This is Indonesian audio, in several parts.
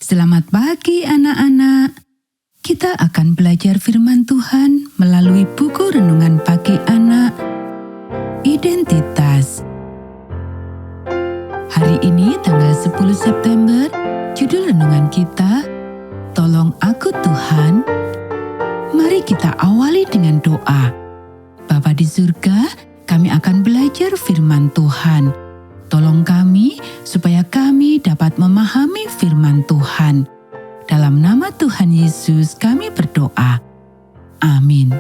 Selamat pagi anak-anak. Kita akan belajar firman Tuhan melalui buku renungan pagi anak, Identitas. Hari ini tanggal 10 September, judul renungan kita, Tolong Aku Tuhan. Mari kita awali dengan doa. Bapa di surga, kami akan belajar firman Tuhan. Tolong kami supaya kami dapat memahami firman Tuhan. Dalam nama Tuhan Yesus kami berdoa. Amin.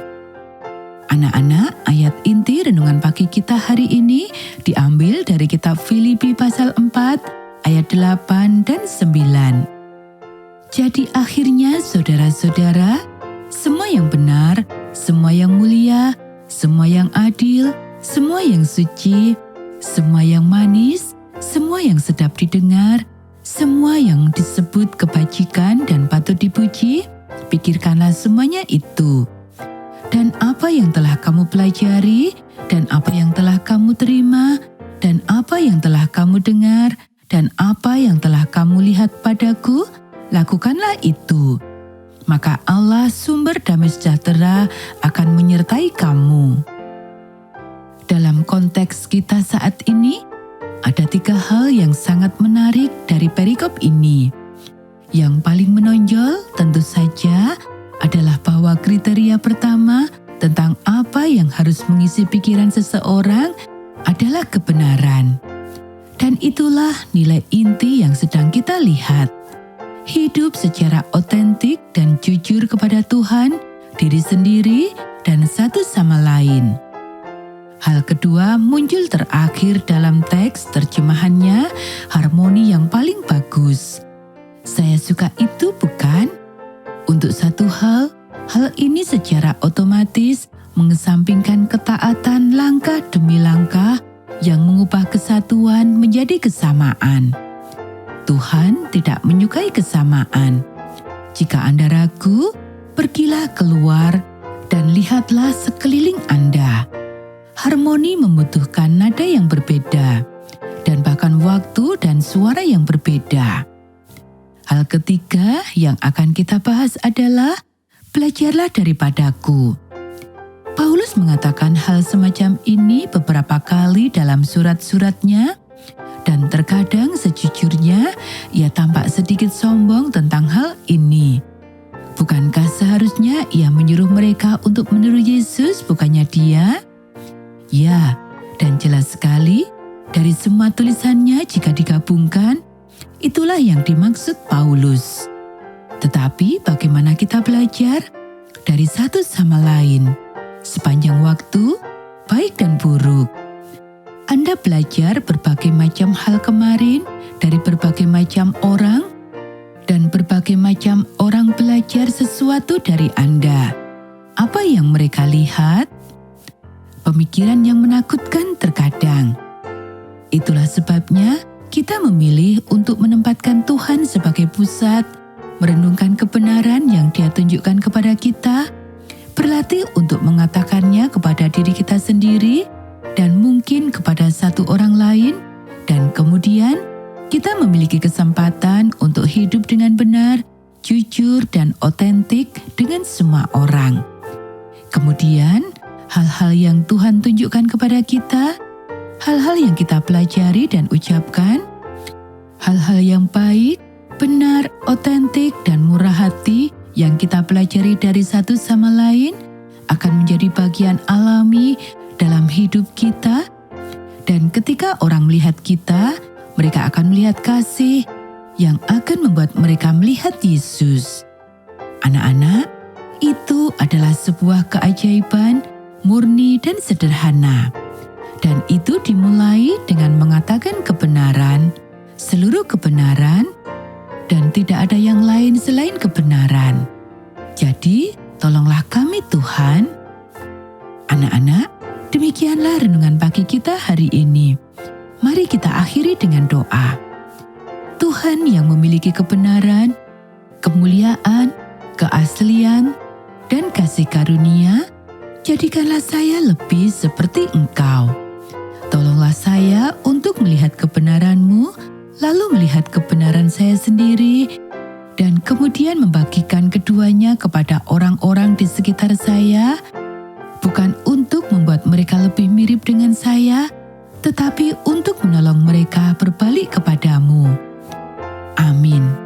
Anak-anak, ayat inti renungan pagi kita hari ini diambil dari kitab Filipi pasal 4 ayat 8 dan 9. Jadi akhirnya saudara-saudara, semua yang benar, semua yang mulia, semua yang adil, semua yang suci, semua yang manis, semua yang sedap didengar, semua yang disebut kebajikan dan patut dipuji, pikirkanlah semuanya itu. Dan apa yang telah kamu pelajari, dan apa yang telah kamu terima, dan apa yang telah kamu dengar, dan apa yang telah kamu lihat padaku, lakukanlah itu. Maka Allah sumber damai sejahtera akan menyertai kamu. Dalam konteks kita saat ini, ada 3 hal yang sangat menarik dari perikop ini. Yang paling menonjol tentu saja adalah bahwa kriteria pertama tentang apa yang harus mengisi pikiran seseorang adalah kebenaran. Dan itulah nilai inti yang sedang kita lihat. Hidup secara otentik dan jujur kepada Tuhan, diri sendiri, dan satu sama lain. Hal kedua muncul terakhir dalam teks terjemahannya, harmoni yang paling bagus. Saya suka itu bukan? Untuk satu hal ini secara otomatis mengesampingkan ketaatan langkah demi langkah yang mengubah kesatuan menjadi kesamaan. Tuhan tidak menyukai kesamaan. Jika Anda ragu, pergilah keluar dan lihatlah sekeliling Anda. Harmoni membutuhkan nada yang berbeda, dan bahkan waktu dan suara yang berbeda. Hal ketiga yang akan kita bahas adalah belajarlah daripadaku. Paulus mengatakan hal semacam ini beberapa kali dalam surat-suratnya, dan terkadang sejujurnya ia tampak sedikit sombong tentang hal ini. Bukankah seharusnya ia menyuruh mereka untuk meniru Yesus, bukannya dia? Ya, dan jelas sekali dari semua tulisannya jika digabungkan, itulah yang dimaksud Paulus. Tetapi bagaimana kita belajar dari satu sama lain sepanjang waktu, baik dan buruk? Anda belajar berbagai macam hal kemarin dari berbagai macam orang, dan berbagai macam orang belajar sesuatu dari Anda. Apa yang mereka lihat? Pemikiran yang menakutkan terkadang. Itulah sebabnya kita memilih untuk menempatkan Tuhan sebagai pusat, merenungkan kebenaran yang Dia tunjukkan kepada kita, berlatih untuk mengatakannya kepada diri kita sendiri dan mungkin kepada satu orang lain, dan kemudian kita memiliki kesempatan untuk hidup dengan benar, jujur, dan otentik dengan semua orang. Kemudian, hal-hal yang Tuhan tunjukkan kepada kita, hal-hal yang kita pelajari dan ucapkan, hal-hal yang baik, benar, otentik, dan murah hati yang kita pelajari dari satu sama lain akan menjadi bagian alami dalam hidup kita. Dan ketika orang melihat kita, mereka akan melihat kasih yang akan membuat mereka melihat Yesus. Anak-anak, itu adalah sebuah keajaiban murni dan sederhana. Dan itu dimulai dengan mengatakan kebenaran, seluruh kebenaran, dan tidak ada yang lain selain kebenaran. Jadi, tolonglah kami Tuhan. Anak-anak, demikianlah renungan pagi kita hari ini. Mari kita akhiri dengan doa. Tuhan yang memiliki kebenaran, kemuliaan, keaslian, dan kasih karunia, jadikanlah saya lebih seperti Engkau. Tolonglah saya untuk melihat kebenaran-Mu, lalu melihat kebenaran saya sendiri, dan kemudian membagikan keduanya kepada orang-orang di sekitar saya, bukan untuk membuat mereka lebih mirip dengan saya, tetapi untuk menolong mereka berbalik kepadamu. Amin.